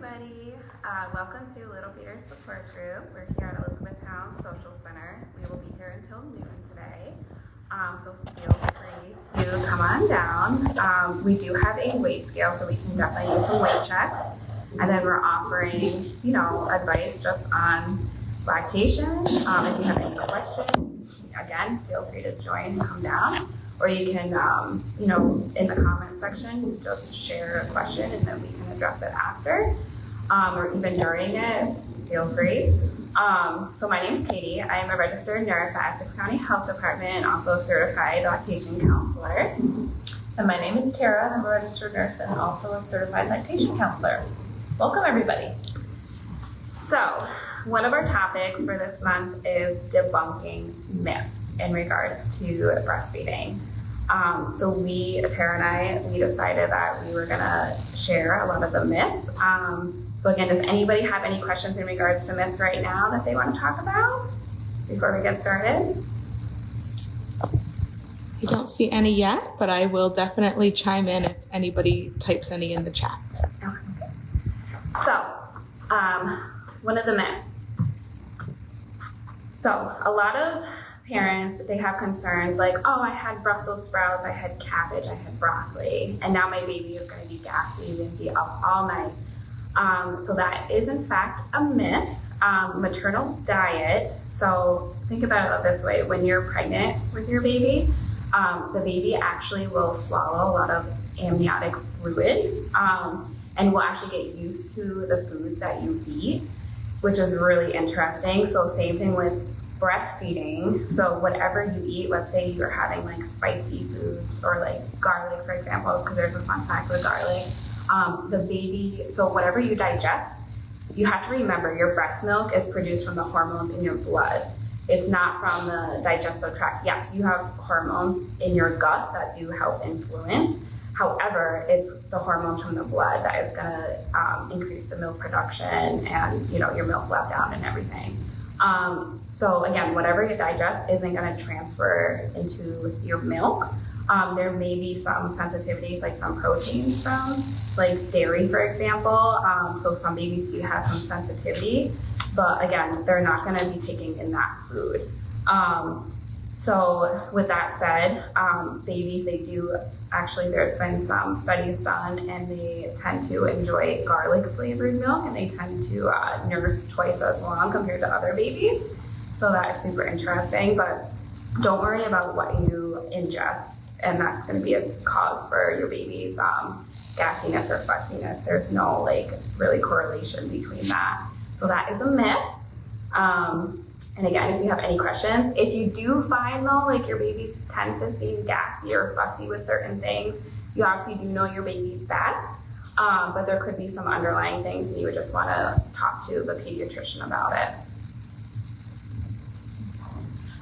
everybody. Welcome to Little Peter's Support Group. We're here at Elizabethtown Social Center. We will be here until noon today. So feel free to come on down. We do have a weight scale, so we can definitely use some weight checks. And then we're offering, advice just on lactation. If you have any questions, again, feel free to join, come down. Or you can, in the comment section, just share a question and then we can address it after. Or even during it, feel free. So my name is Katie. I am a registered nurse at Essex County Health Department and also a certified lactation counselor. And my name is Tara. I'm a registered nurse and also a certified lactation counselor. Welcome, everybody. So one of our topics for this month is debunking myths in regards to breastfeeding. So Tara and I, we decided that we were gonna share a lot of the myths. So again, does anybody have any questions in regards to myths right now that they want to talk about before we get started? I don't see any yet, but I will definitely chime in if anybody types any in the chat. Okay. So, one of the myths. So a lot of parents, they have concerns like, oh, I had Brussels sprouts, I had cabbage, I had broccoli, and now my baby is going to be gassy and be up all night. So that is in fact a myth. Maternal diet. So think about it this way: when you're pregnant with your baby, the baby actually will swallow a lot of amniotic fluid, and will actually get used to the foods that you eat, which is really interesting. So same thing with breastfeeding. So whatever you eat, let's say you're having like spicy foods or like garlic, for example, because there's a fun fact with garlic. The baby, so whatever you digest, you have to remember your breast milk is produced from the hormones in your blood. It's not from the digestive tract. Yes, you have hormones in your gut that do help influence. However, it's the hormones from the blood that is going to increase the milk production and your milk letdown and everything. So again, whatever you digest isn't going to transfer into your milk. There may be some sensitivities, like some proteins from like dairy, for example. So some babies do have some sensitivity, but again, they're not going to be taking in that food. So with that said, babies, they do actually, there's been some studies done and they tend to enjoy garlic flavored milk and they tend to nurse twice as long compared to other babies. So that is super interesting, but don't worry about what you ingest, and that's going to be a cause for your baby's gassiness or fussiness. There's no really correlation between that. So that is a myth. And again, if you have any questions, if you do find though, your baby tends to seem gassy or fussy with certain things, you obviously do know your baby best, but there could be some underlying things and you would just want to talk to the pediatrician about it.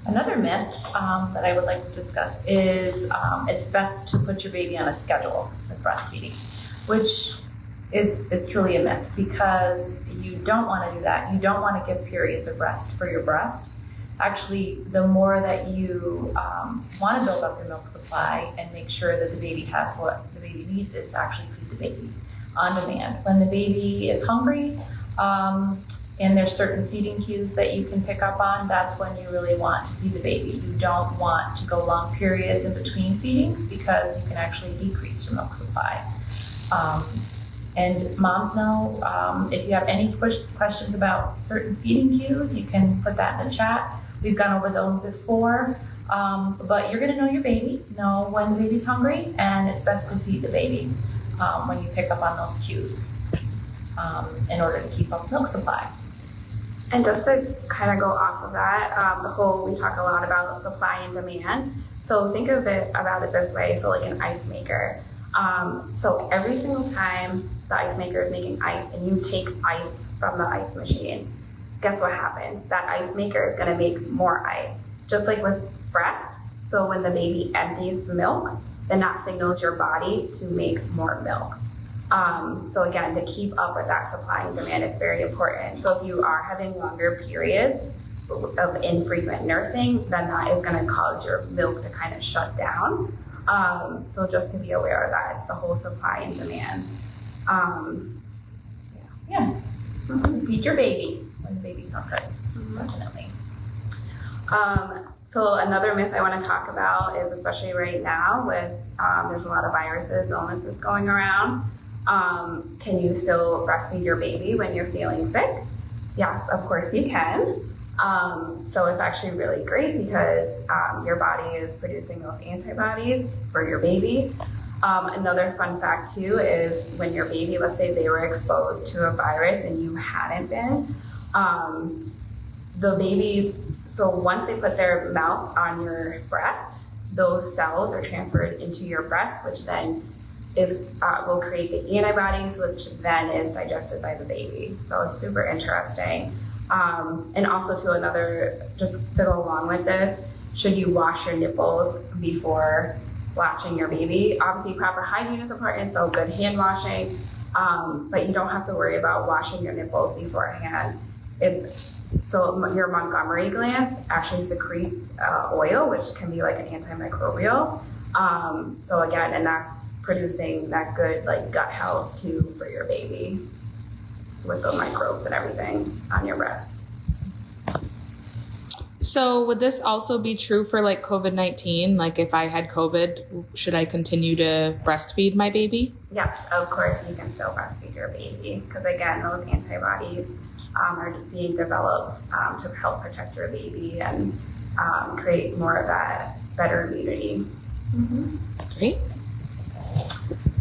Another myth that I would like to discuss is it's best to put your baby on a schedule with breastfeeding, which is truly a myth because you don't want to do that. You don't want to give periods of rest for your breast. Actually, the more that you want to build up your milk supply and make sure that the baby has what the baby needs is to actually feed the baby on demand. When the baby is hungry, and there's certain feeding cues that you can pick up on, that's when you really want to feed the baby. You don't want to go long periods in between feedings because you can actually decrease your milk supply. And moms know, if you have any questions about certain feeding cues, you can put that in the chat. We've gone over them before, but you're gonna know your baby, know when the baby's hungry, and it's best to feed the baby when you pick up on those cues in order to keep up milk supply. And just to kind of go off of that, we talk a lot about supply and demand. So think about it this way, so like an ice maker. So every single time the ice maker is making ice and you take ice from the ice machine, guess what happens? That ice maker is going to make more ice. Just like with breast, so when the baby empties the milk, then that signals your body to make more milk. So again, to keep up with that supply and demand, it's very important. So if you are having longer periods of infrequent nursing, then that is going to cause your milk to kind of shut down. So just to be aware of that, it's the whole supply and demand. Feed your baby when the baby's not good, unfortunately. So another myth I want to talk about is, especially right now with there's a lot of viruses, illnesses going around. Can you still breastfeed your baby when you're feeling sick? Yes, of course you can. So it's actually really great because your body is producing those antibodies for your baby. Another fun fact too is when your baby, let's say they were exposed to a virus and you hadn't been, the babies, so once they put their mouth on your breast, those cells are transferred into your breast, which then will create the antibodies, which then is digested by the baby. So it's super interesting. And also to another, just to go along with this, should you wash your nipples before latching your baby? Obviously proper hygiene is important, so good hand washing, but you don't have to worry about washing your nipples beforehand. So your Montgomery glands actually secretes oil, which can be like an antimicrobial. So again, and that's producing that good like gut health too for your baby. So with the microbes and everything on your breast. So would this also be true for like COVID-19? Like if I had COVID, should I continue to breastfeed my baby? Yes, of course you can still breastfeed your baby because again, those antibodies are being developed to help protect your baby and create more of that better immunity. Great.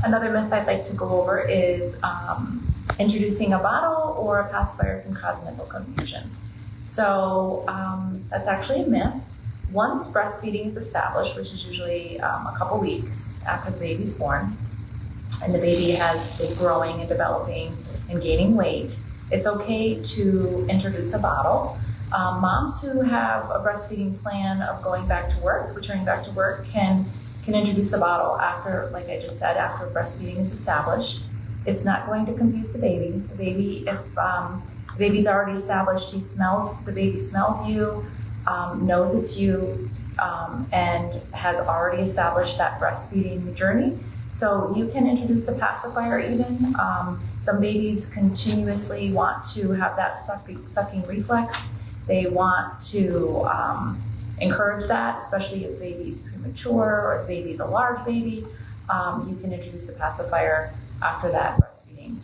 Another myth I'd like to go over is introducing a bottle or a pacifier can cause nipple confusion. So that's actually a myth. Once breastfeeding is established, which is usually a couple weeks after the baby's born, and the baby is growing and developing and gaining weight, it's okay to introduce a bottle. Moms who have a breastfeeding plan of going back to work, returning back to work, can introduce a bottle after, like I just said, after breastfeeding is established. It's not going to confuse the baby. The baby, if the baby's already established, the baby smells you, knows it's you, and has already established that breastfeeding journey. So you can introduce a pacifier even. Some babies continuously want to have that sucking reflex. They want to encourage that, especially if the baby's premature or the baby's a large baby. You can introduce a pacifier after that breastfeeding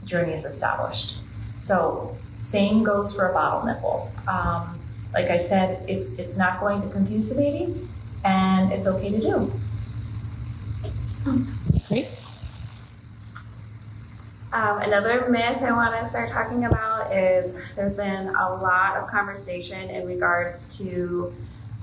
journey is established. So same goes for a bottle nipple. Like I said, it's not going to confuse the baby, and it's okay to do. Great. Another myth I want to start talking about is there's been a lot of conversation in regards to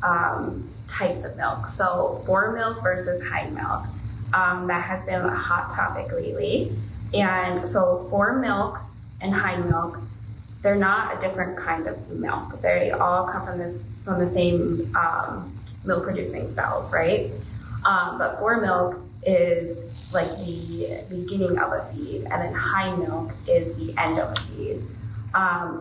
types of milk. So fore milk versus hind milk. That has been a hot topic lately. And so fore milk and hind milk, they're not a different kind of milk. They all come from the same milk producing cells, right? But fore milk is like the beginning of a feed, and then hind milk is the end of a feed.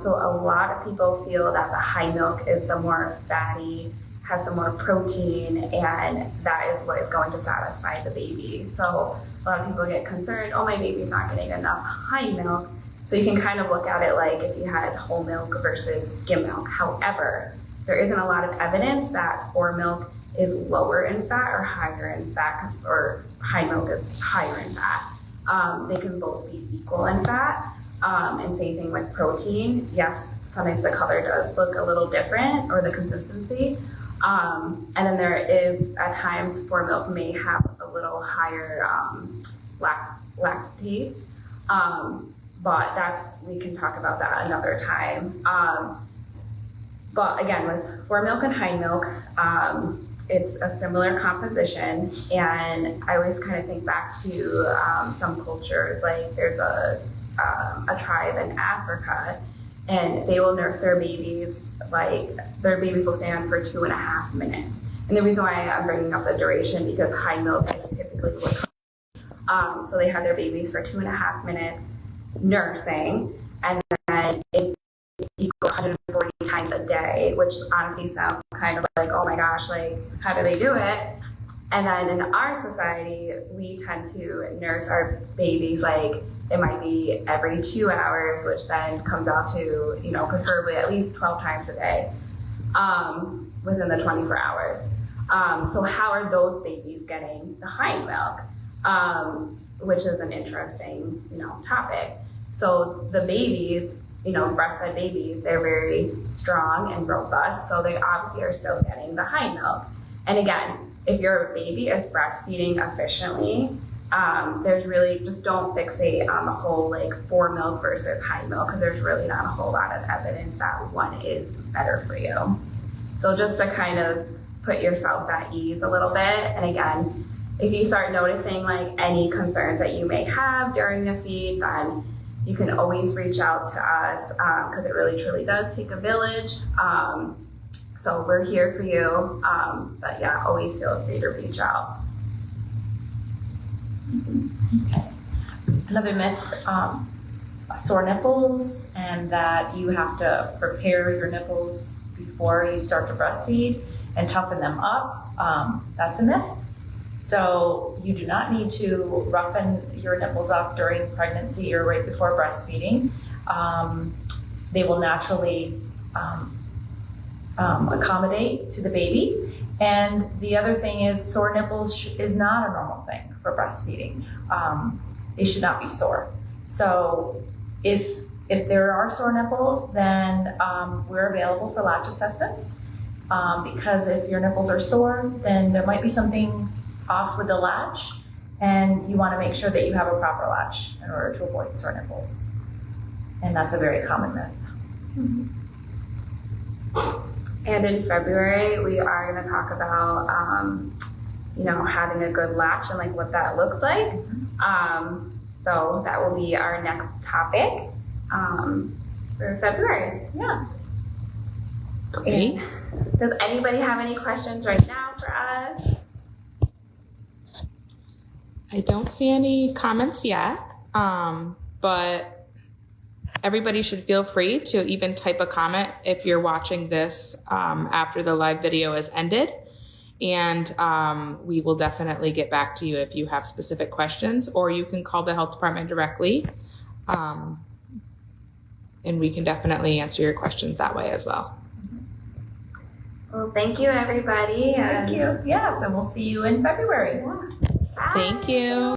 So a lot of people feel that the hind milk is the more fatty, has the more protein, and that is what is going to satisfy the baby. So a lot of people get concerned, oh, my baby's not getting enough hind milk. So you can kind of look at it like if you had whole milk versus skim milk. However, there isn't a lot of evidence that fore milk is lower in fat or higher in fat, or hind milk is higher in fat. They can both be equal in fat. And same thing with protein. Yes, sometimes the color does look a little different, or the consistency. And then there is, at times, fore milk may have a little higher lactase. But we can talk about that another time. But again, with fore milk and hind milk, it's a similar composition, and I always kind of think back to some cultures, like there's a tribe in Africa, and they will nurse their babies, like their babies will stand for 2.5 minutes. And the reason why I'm bringing up the duration, because hind milk is typically what so they have their babies for 2.5 minutes nursing, and then it equals 140 times a day, which honestly sounds kind of like, oh my gosh, like how do they do it? And then in our society, we tend to nurse our babies like it might be every 2 hours, which then comes out to, preferably at least 12 times a day within the 24 hours. So how are those babies getting the hind milk? Which is an interesting, topic. So the babies, breastfed babies, they're very strong and robust, so they obviously are still getting the hind milk. And again, if your baby is breastfeeding efficiently, there's really, just don't fixate on the whole like fore milk versus hind milk, because there's really not a whole lot of evidence that one is better for you. So just to kind of put yourself at ease a little bit. And again, if you start noticing like any concerns that you may have during the feed, then you can always reach out to us, because it really truly does take a village. So we're here for you, but yeah, always feel free to reach out. Okay. Another myth, sore nipples, and that you have to prepare your nipples before you start to breastfeed and toughen them up. That's a myth. So you do not need to roughen your nipples up during pregnancy or right before breastfeeding. They will naturally accommodate to the baby. And the other thing is, sore nipples is not a normal thing for breastfeeding. They should not be sore. So if there are sore nipples, then we're available for latch assessments. Because if your nipples are sore, then there might be something off with the latch, and you want to make sure that you have a proper latch in order to avoid sore nipples. And that's a very common myth. And in February, we are going to talk about, having a good latch and like what that looks like. So that will be our next topic for February. Yeah. Great. And does anybody have any questions right now for us? I don't see any comments yet, but everybody should feel free to even type a comment if you're watching this after the live video has ended. And we will definitely get back to you if you have specific questions, or you can call the health department directly. And we can definitely answer your questions that way as well. Well, thank you, everybody. Thank you. Yes, and we'll see you in February. Bye. Thank you.